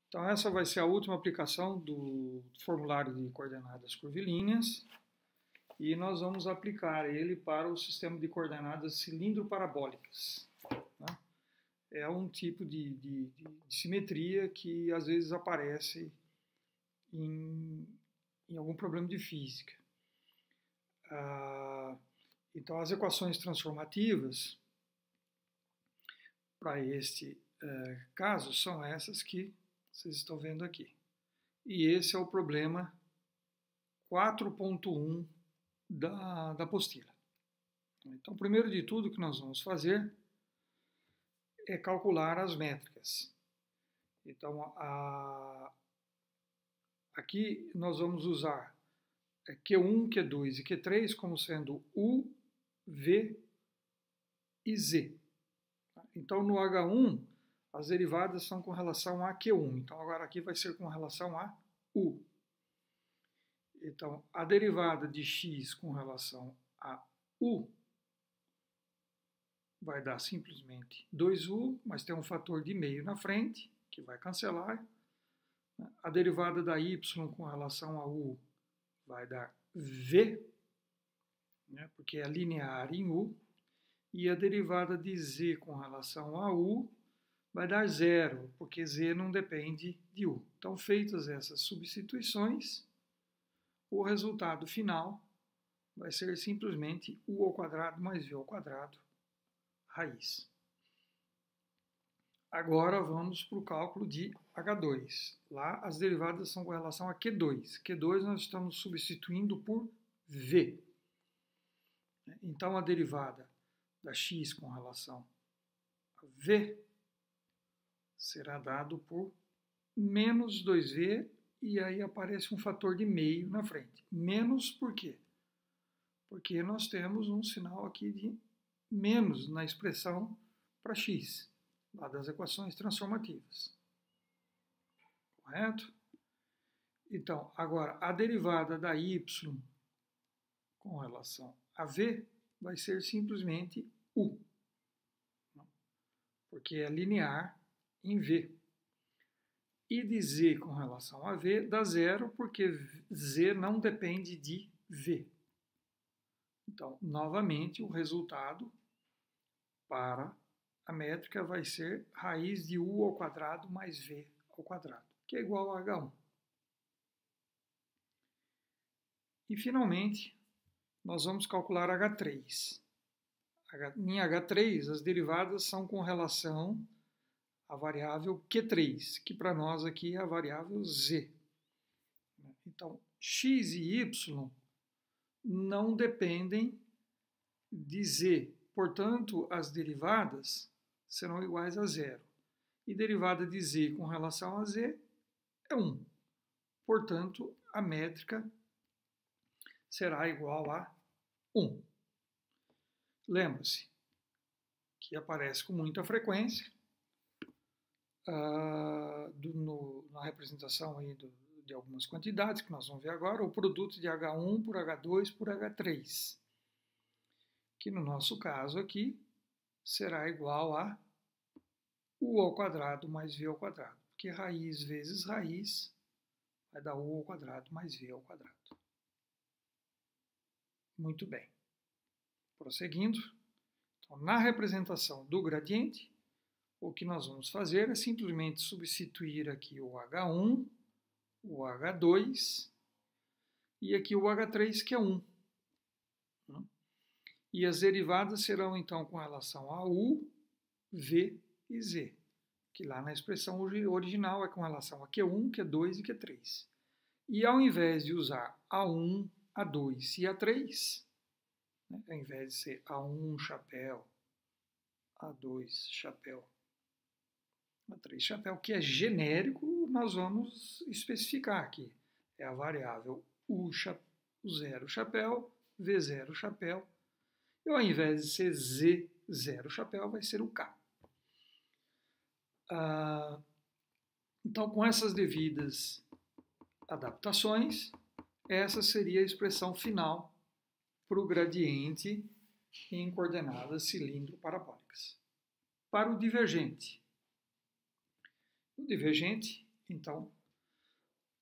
Então, essa vai ser a última aplicação do formulário de coordenadas curvilíneas e nós vamos aplicar ele para o sistema de coordenadas cilindro-parabólicas. Tá? É um tipo de simetria que às vezes aparece em algum problema de física. Então, as equações transformativas para este caso são essas que vocês estão vendo aqui. E esse é o problema 4.1 da apostila. Então, primeiro de tudo, o que nós vamos fazer é calcular as métricas. Então, aqui nós vamos usar Q1, Q2 e Q3 como sendo U, V e Z. Então, no H1, as derivadas são com relação a Q1. Então, agora aqui vai ser com relação a U. Então, a derivada de x com relação a U vai dar simplesmente 2U, mas tem um fator de meio na frente, que vai cancelar. A derivada da y com relação a U vai dar V, né, porque é linear em U. E a derivada de z com relação a u vai dar zero, porque z não depende de u. Então, feitas essas substituições, o resultado final vai ser simplesmente u ao quadrado mais v ao quadrado raiz. Agora vamos para o cálculo de H2. Lá as derivadas são com relação a Q2. Q2 nós estamos substituindo por v. Então, a derivada da x com relação a v será dado por menos 2v, e aí aparece um fator de meio na frente. Menos por quê? Porque nós temos um sinal aqui de menos na expressão para x, lá das equações transformativas. Correto? Então, agora, a derivada da y com relação a v vai ser simplesmente u, porque é linear em v. E de z com relação a v dá zero, porque z não depende de v. Então, novamente, o resultado para a métrica vai ser raiz de u ao quadrado mais v ao quadrado, que é igual a H1. E, finalmente, nós vamos calcular H3. Em H3, as derivadas são com relação à variável Q3, que para nós aqui é a variável z. Então, x e y não dependem de z, portanto, as derivadas serão iguais a zero. E derivada de z com relação a z é 1. Portanto, a métrica será igual a 1. Lembra-se que aparece com muita frequência na representação aí de algumas quantidades que nós vamos ver agora, o produto de H1 por H2 por H3, que no nosso caso aqui será igual a u ao quadrado mais v ao quadrado, porque raiz vezes raiz vai dar u ao quadrado mais v ao quadrado. Muito bem. Prosseguindo, então, na representação do gradiente, o que nós vamos fazer é simplesmente substituir aqui o H1, o H2 e aqui o H3, que é 1. E as derivadas serão, então, com relação a U, V e Z, que lá na expressão original é com relação a Q1, Q2 e Q3. E ao invés de usar A1, A2 e A3, ao invés de ser A1 chapéu, A2 chapéu, A3 chapéu, que é genérico, nós vamos especificar aqui. É a variável U0 chapéu, V0 chapéu, e ao invés de ser Z0 chapéu, vai ser o K. Então, com essas devidas adaptações, essa seria a expressão final para o gradiente em coordenadas cilindro-parabólicas. Para o divergente Então,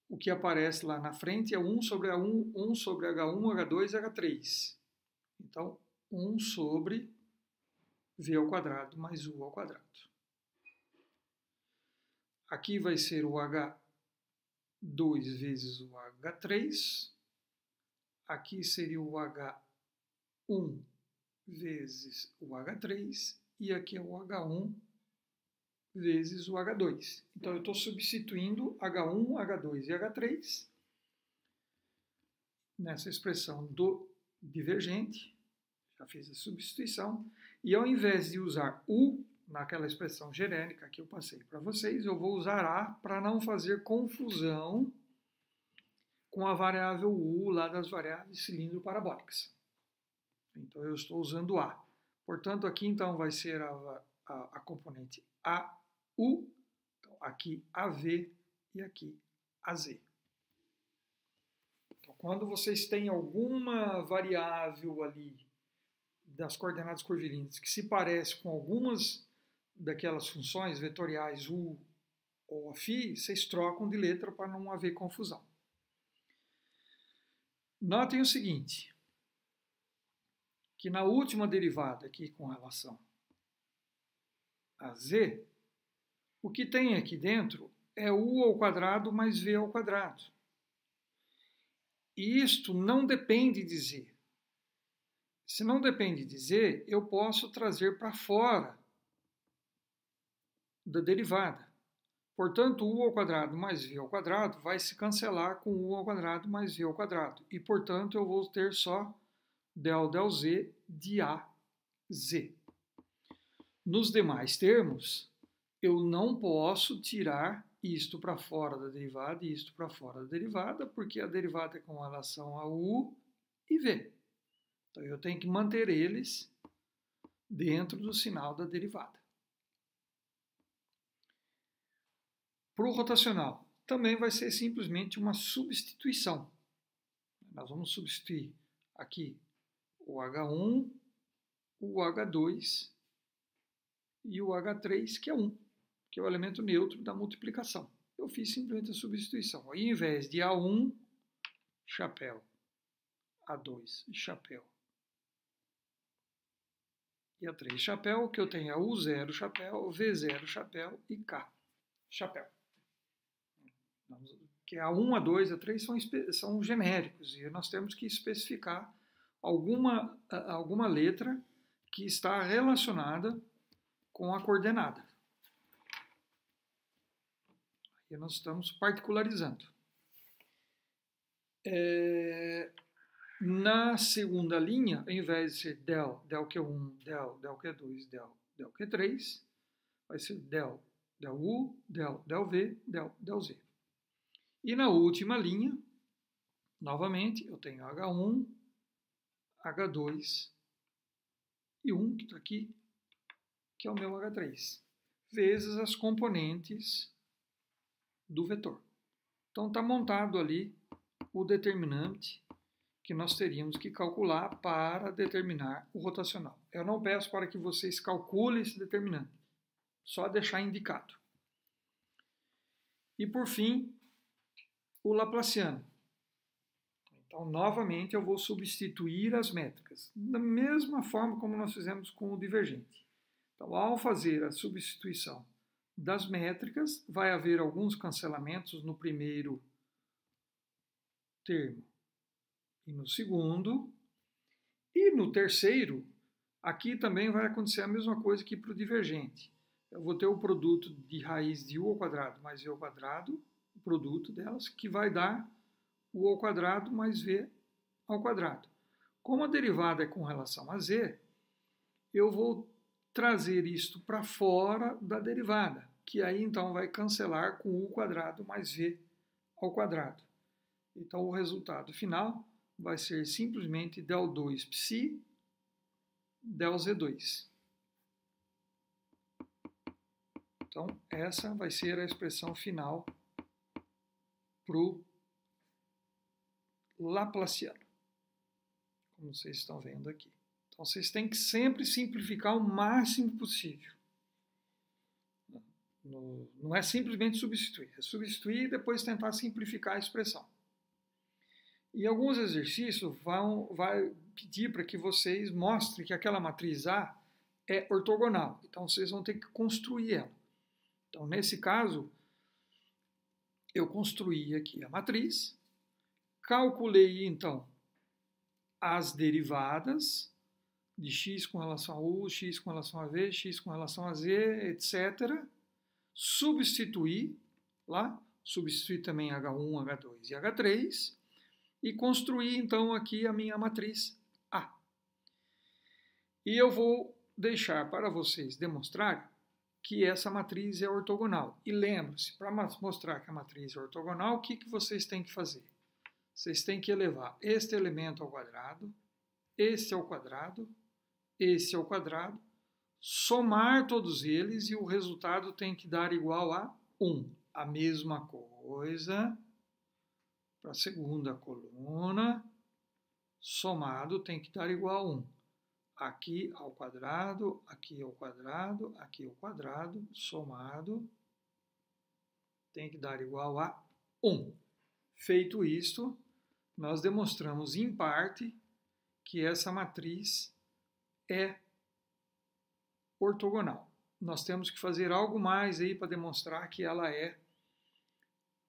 o que aparece lá na frente é 1 sobre A1, 1 sobre H1, H2 e H3. Então, 1 sobre V ao quadrado mais U ao quadrado. Aqui vai ser o H2 vezes o H3. Aqui seria o H1 vezes o H3. E aqui é o H1 vezes o H2. Então, eu estou substituindo H1, H2 e H3 nessa expressão do divergente. Já fiz a substituição. E ao invés de usar U naquela expressão genérica que eu passei para vocês, eu vou usar A para não fazer confusão com a variável U lá das variáveis cilindro parabólicas. Então, eu estou usando A. Portanto, aqui então vai ser a componente AU, então, aqui AV e aqui AZ. Então, quando vocês têm alguma variável ali das coordenadas curvilíneas que se parece com algumas daquelas funções vetoriais U ou φ, vocês trocam de letra para não haver confusão. Notem o seguinte, que na última derivada aqui com relação a z, o que tem aqui dentro é u ao quadrado mais v ao quadrado. E isto não depende de z. Se não depende de z, eu posso trazer para fora da derivada. Portanto, u ao quadrado mais v ao quadrado vai se cancelar com u ao quadrado mais v ao quadrado. E, portanto, eu vou ter só del z de az. Nos demais termos, eu não posso tirar isto para fora da derivada e isto para fora da derivada, porque a derivada é com relação a u e v. Então, eu tenho que manter eles dentro do sinal da derivada. Para o rotacional, também vai ser simplesmente uma substituição. Nós vamos substituir aqui o H1, o H2 e o H3, que é 1, que é o elemento neutro da multiplicação. Eu fiz simplesmente a substituição. Ao invés de A1, chapéu, A2, chapéu, e A3, chapéu, que eu tenho é U0, chapéu, V0, chapéu e K, chapéu. Que A1, A2, A3 são genéricos e nós temos que especificar alguma letra que está relacionada com a coordenada. E nós estamos particularizando. Na segunda linha, ao invés de ser del Q1, del Q2, del Q3, vai ser del U, del V, del Z. E na última linha, novamente, eu tenho H1, H2 e 1, que está aqui, que é o meu H3, vezes as componentes do vetor. Então, está montado ali o determinante que nós teríamos que calcular para determinar o rotacional. Eu não peço para que vocês calculem esse determinante, só deixar indicado. E, por fim, o Laplaciano. Então, novamente, eu vou substituir as métricas, da mesma forma como nós fizemos com o divergente. Então, ao fazer a substituição das métricas, vai haver alguns cancelamentos no primeiro termo e no segundo. E no terceiro, aqui também vai acontecer a mesma coisa que para o divergente. Eu vou ter o produto de raiz de u ao quadrado mais v ao quadrado, o produto delas, que vai dar u ao quadrado mais v ao quadrado. Como a derivada é com relação a z, eu vou trazer isto para fora da derivada, que aí então vai cancelar com u quadrado mais v ao quadrado. Então o resultado final vai ser simplesmente del 2 psi del Z2. Então essa vai ser a expressão final para o Laplaciano, como vocês estão vendo aqui. Então, vocês têm que sempre simplificar o máximo possível. Não é simplesmente substituir, é substituir e depois tentar simplificar a expressão. E alguns exercícios vai pedir para que vocês mostrem que aquela matriz A é ortogonal. Então, vocês vão ter que construir ela. Então, nesse caso, eu construí aqui a matriz, calculei, então, as derivadas de x com relação a u, x com relação a v, x com relação a z, etc. Substituí lá, substituí também H1, H2 e H3, e construí, então, aqui a minha matriz A. E eu vou deixar para vocês demonstrarem que essa matriz é ortogonal. E lembre-se, para mostrar que a matriz é ortogonal, o que vocês têm que fazer? Vocês têm que elevar este elemento ao quadrado, este ao quadrado, esse ao quadrado, somar todos eles e o resultado tem que dar igual a 1. A mesma coisa para a segunda coluna, somado tem que dar igual a 1. Aqui ao quadrado, aqui ao quadrado, aqui ao quadrado, somado tem que dar igual a 1. Feito isto, nós demonstramos em parte que essa matriz é ortogonal. Nós temos que fazer algo mais aí para demonstrar que ela é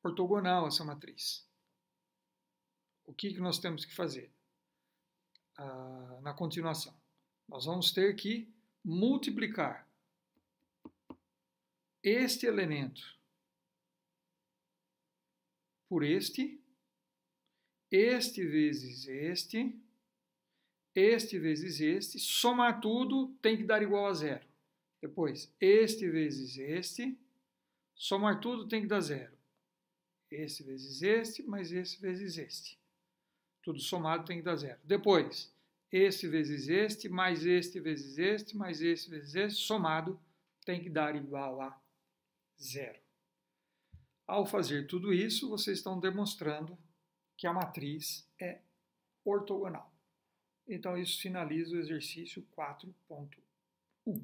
ortogonal, essa matriz. O que nós temos que fazer? Na continuação, nós vamos ter que multiplicar este elemento por este vezes este vezes este, somar tudo tem que dar igual a 0. Depois, este vezes este, somar tudo tem que dar 0. Este vezes este, mais este vezes este. Tudo somado tem que dar 0. Depois, este vezes este, mais este vezes este, mais este vezes este, somado tem que dar igual a 0. Ao fazer tudo isso, vocês estão demonstrando que a matriz é ortogonal. Então, isso finaliza o exercício 4.1.